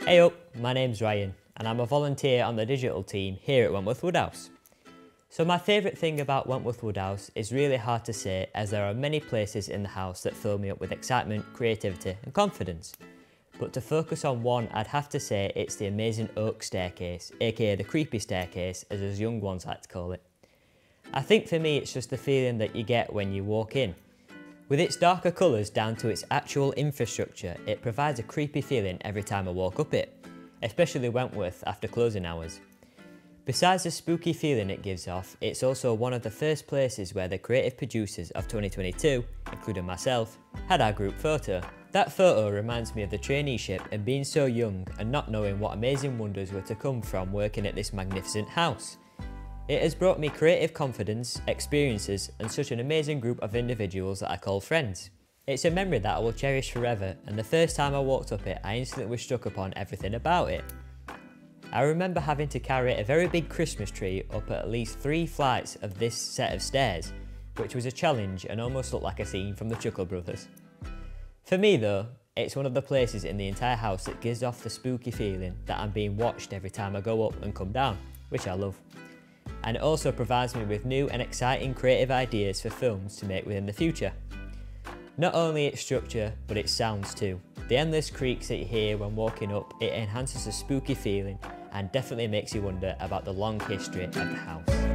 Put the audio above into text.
Hey up, my name's Ryan and I'm a volunteer on the digital team here at Wentworth Woodhouse. So my favourite thing about Wentworth Woodhouse is really hard to say, as there are many places in the house that fill me up with excitement, creativity and confidence. But to focus on one, I'd have to say it's the amazing oak staircase, aka the creepy staircase as us young ones like to call it. I think for me it's just the feeling that you get when you walk in. With its darker colours down to its actual infrastructure, it provides a creepy feeling every time I walk up it, especially Wentworth after closing hours. Besides the spooky feeling it gives off, it's also one of the first places where the creative producers of 2022, including myself, had our group photo. That photo reminds me of the traineeship and being so young and not knowing what amazing wonders were to come from working at this magnificent house. It has brought me creative confidence, experiences and such an amazing group of individuals that I call friends. It's a memory that I will cherish forever, and the first time I walked up it I instantly was struck upon everything about it. I remember having to carry a very big Christmas tree up at least 3 flights of this set of stairs, which was a challenge and almost looked like a scene from the Chuckle Brothers. For me though, it's one of the places in the entire house that gives off the spooky feeling that I'm being watched every time I go up and come down, which I love. And it also provides me with new and exciting creative ideas for films to make within the future. Not only its structure, but its sounds too. The endless creaks that you hear when walking up, it enhances the spooky feeling and definitely makes you wonder about the long history of the house.